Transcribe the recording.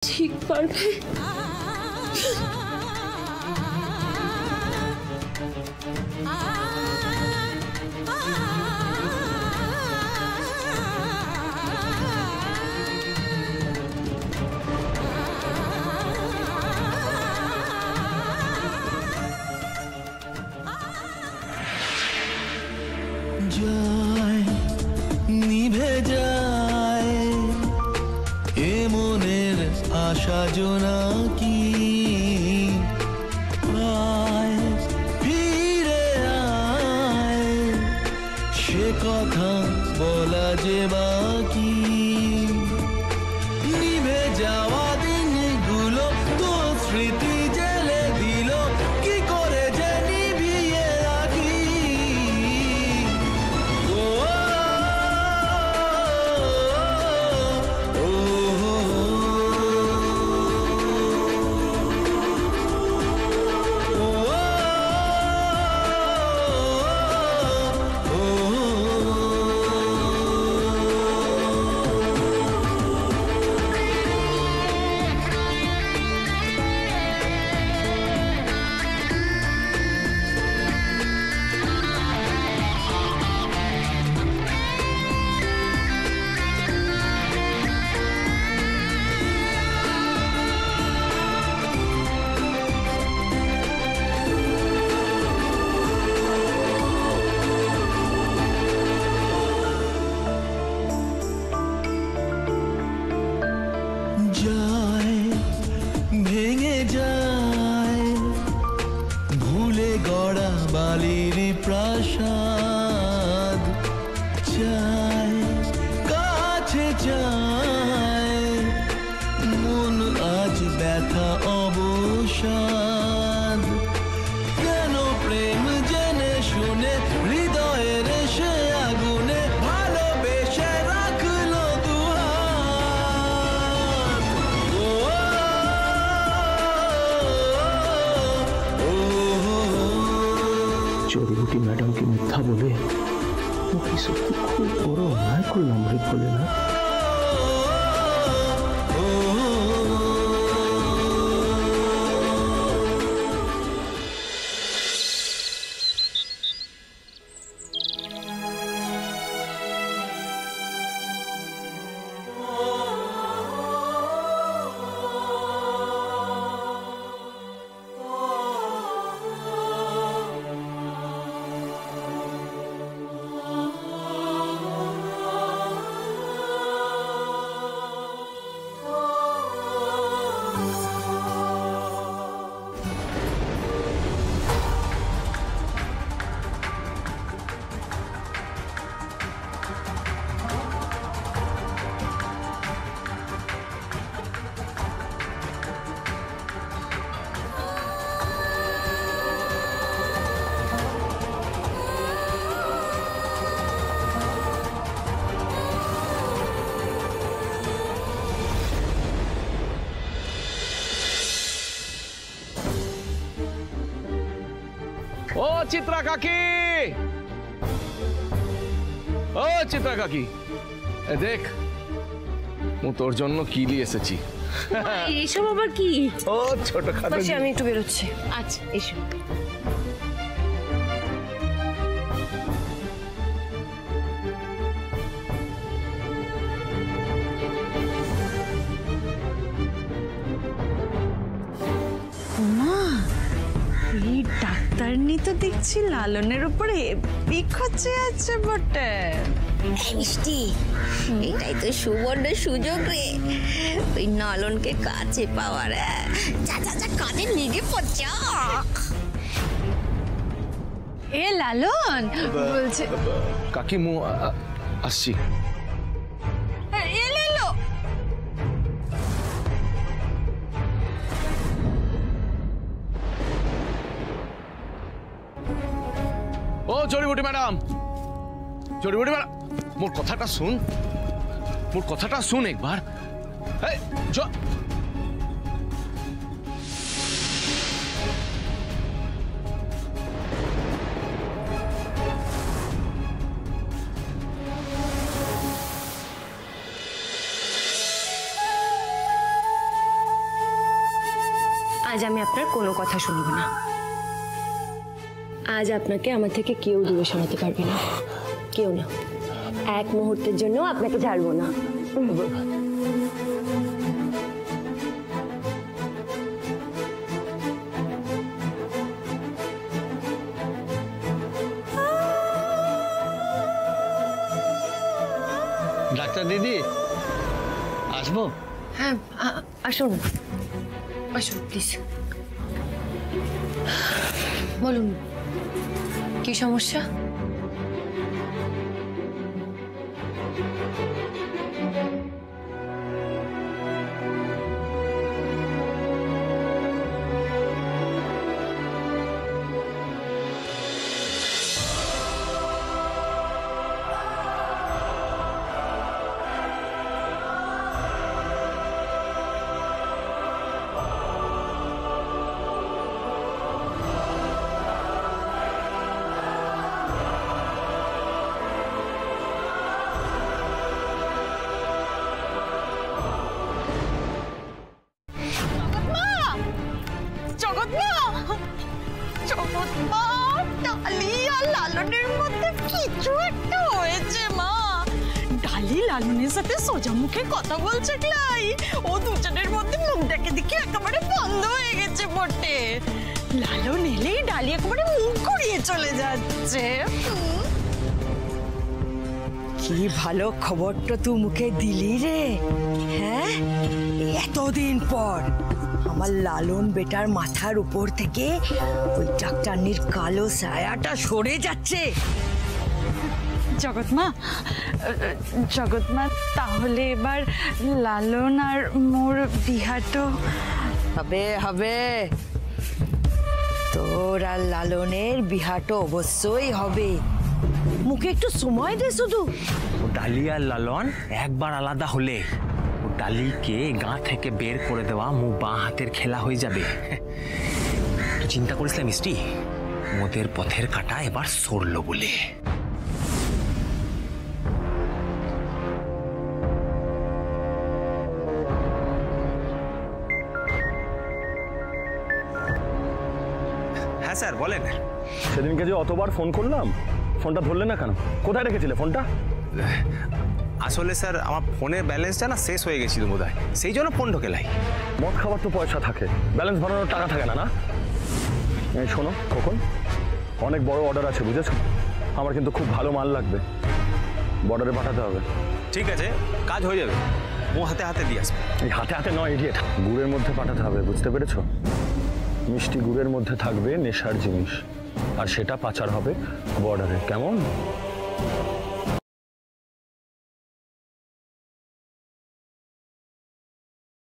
ঠিক পারবে। যায় নিভে যায় এ মনের আশা জোনাকি আয় ফিরে আয় সে কথা বলা যে বাকি নিভে যাওয়া দিনগুলো তো স্মৃতি জেলে দিল কি করে যে নিভিয়ে রাখি যায় ভেঙে যায় ভুলে গড়া বালির প্রাসাদ চায় কাছে চায় মন আজ ব্যথা অবসাদ কেন প্রেম জেনে শুনে হৃদয়ের সে আগুনে ভালোবেসে রাখলো দুহাত জড়িবুটি ম্যাডামকে মিথ্যা বলে ওকে সত্যি খুব বড় অন্যায় করলাম রে বলে না। ও চিত্রা কাকি, ও চিত্রা কাকি, দেখ মু তোর জন্য কি নিয়ে এসেছি। এইসব আবার কি? ও ছোট খাটো, আমি একটু বেরোচ্ছি। আচ্ছা এসো। ডাক্তারনি তো দেখছি লালনের উপরে বিখচে আছে বটে। মিষ্টি, এটাই তো সুবর্ণ সুযোগ রে ওই লালনকে কাছে পাওয়ার। যা যা যা কানে লিগে পড়ছে। এ লালন বলছে কাকি মু আসছি। ও জড়িবুটি ম্যাডাম, জড়িবুটি ম্যাডাম, মোর কথাটা শুন, মোর কথাটা শুন একবার। আজ আমি আপনার কোনো কথা শুনব না। আজ আপনাকে আমার থেকে কেউ দূরে সরাতে পারবে না, কেউ না। এক মুহূর্তের জন্য আপনাকে ছাড়বো না। ডাক্তার দিদি আসবো? হ্যাঁ, আসুন আসুন প্লিজ। বলুন কি সমস্যা? ডালি আর লালনের মধ্যে কিছু একটা হয়েছে মা। ডালি লালনের সাথে সোজা মুখে কথা বলছে ক্লাই। ও দুজনের মধ্যে মুখ দেখে দেখে একেবারে বন্ধ হয়ে গেছে বটে। লালন এলেই ডালি একেবারে মুখ ঘুরিয়ে চলে যাচ্ছে। কি ভালো খবরটা তুই মুখে দিলি রে। হ্যাঁ, এতদিন পর আমার লালন বেটার মাথার উপর থেকে ওই ডাক্তারনির কালো ছায়াটা সরে যাচ্ছে। জগৎমা তাহলে এবার লালন আর মোর বিহাটো হবে। হবে তোর আর লালনের বিহাটো অবশ্যই হবে। মুখে একটু সময় দে শুধু। ডালি আর লালন একবার আলাদা হলে ডালিকে গা থেকে বের করে দেওয়া মুখ বাঁ হাতের খেলা হয়ে যাবে। তুই চিন্তা করিস না মিষ্টি, মোদের পথের কাঁটা এবার সরলো বলে। হ্যাঁ স্যার বলেন। সেদিনকে যে অতবার ফোন করলাম, ফোনটা ধরলে না কেন? কোথায় রেখেছিলে ফোনটা? আসলে স্যার আমার ফোনের ব্যালেন্সটা না শেষ হয়ে গেছিল বোধহয়, সেই জন্য ফোন ঢোকেলাই। মদ খাবার তো পয়সা থাকে, ব্যালেন্স ভরানোর টাকা থাকে না। না এই শোনো কখন, অনেক বড় অর্ডার আছে বুঝেছো? আমার কিন্তু খুব ভালো মাল লাগবে, বর্ডারে পাঠাতে হবে। ঠিক আছে, কাজ হয়ে যাবে, ও হাতে হাতে দিয়ে আসবে। এই হাতে হাতে নয় ইডিয়েট, গুড়ের মধ্যে পাঠাতে হবে, বুঝতে পেরেছো? মিষ্টি গুড়ের মধ্যে থাকবে নেশার জিনিস, আর সেটা পাচার হবে বর্ডারে, কেমন?